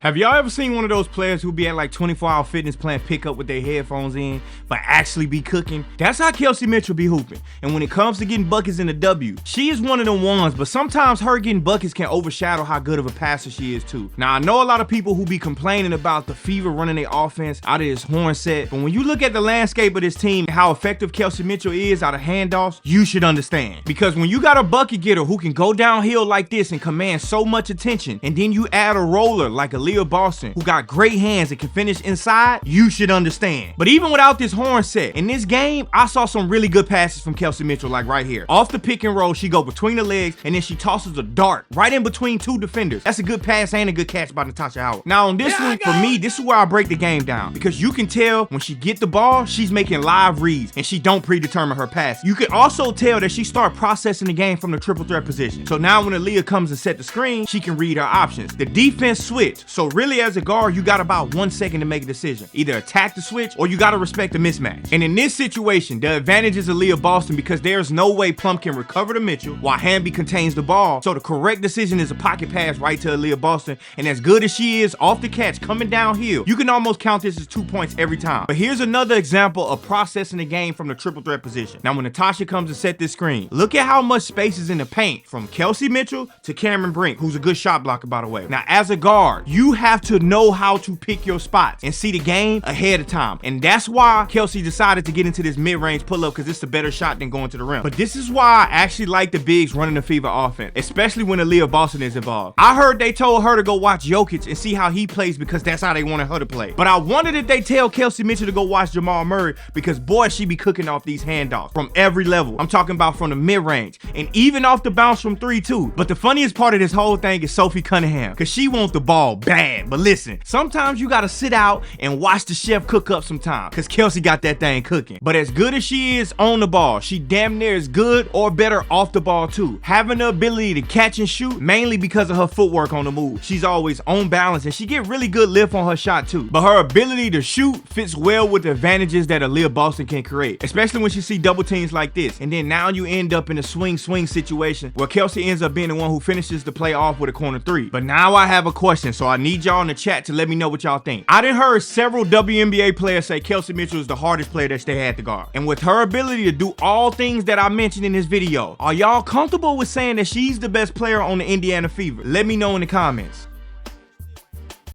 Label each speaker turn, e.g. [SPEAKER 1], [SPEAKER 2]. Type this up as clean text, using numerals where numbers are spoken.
[SPEAKER 1] Have y'all ever seen one of those players who be at like 24-hour fitness playing pickup with their headphones in, but actually be cooking? That's how Kelsey Mitchell be hooping. And when it comes to getting buckets in the W, she is one of them ones, but sometimes her getting buckets can overshadow how good of a passer she is too. Now, I know a lot of people who be complaining about the Fever running their offense out of this horn set, but when you look at the landscape of this team, how effective Kelsey Mitchell is out of handoffs, you should understand. Because when you got a bucket getter who can go downhill like this and command so much attention, and then you add a roller like Aliyah Boston, who got great hands and can finish inside, you should understand. But even without this horn set, in this game, I saw some really good passes from Kelsey Mitchell, like right here. Off the pick and roll, she go between the legs, and then she tosses a dart right in between two defenders. That's a good pass and a good catch by Natasha Howard. Now on this one, for me, this is where I break the game down, because you can tell when she get the ball, she's making live reads, and she don't predetermine her pass. You can also tell that she start processing the game from the triple threat position. So now when Aliyah comes and set the screen, she can read her options. The defense switch. So really as a guard, you got about 1 second to make a decision. Either attack the switch or you got to respect the mismatch. And in this situation, the advantage is Aliyah Boston because there's no way Plum can recover to Mitchell while Hamby contains the ball. So the correct decision is a pocket pass right to Aliyah Boston. And as good as she is off the catch coming downhill, you can almost count this as 2 points every time. But here's another example of processing the game from the triple threat position. Now when Natasha comes to set this screen, look at how much space is in the paint from Kelsey Mitchell to Cameron Brink, who's a good shot blocker, by the way. Now as a guard, you have to know how to pick your spots and see the game ahead of time. And that's why Kelsey decided to get into this mid-range pull-up, because it's a better shot than going to the rim. But this is why I actually like the bigs running the Fever offense, especially when Aliyah Boston is involved. I heard they told her to go watch Jokic and see how he plays because that's how they wanted her to play. But I wondered if they tell Kelsey Mitchell to go watch Jamal Murray, because boy, she be cooking off these handoffs from every level. I'm talking about from the mid-range and even off the bounce from 3 too. But the funniest part of this whole thing is Sophie Cunningham, because she wants the ball bad. But listen, sometimes you gotta sit out and watch the chef cook up some time, because Kelsey got that thing cooking. But as good as she is on the ball, she damn near as good or better off the ball too. Having the ability to catch and shoot, mainly because of her footwork on the move. She's always on balance and she get really good lift on her shot too. But her ability to shoot fits well with the advantages that Aliyah Boston can create, especially when she see double teams like this. And then now you end up in a swing situation where Kelsey ends up being the one who finishes the play off with a corner 3. But now I have a question, so I need y'all in the chat to let me know what y'all think. I done heard several WNBA players say Kelsey Mitchell is the hardest player that they had to guard. And with her ability to do all things that I mentioned in this video, are y'all comfortable with saying that she's the best player on the Indiana Fever? Let me know in the comments.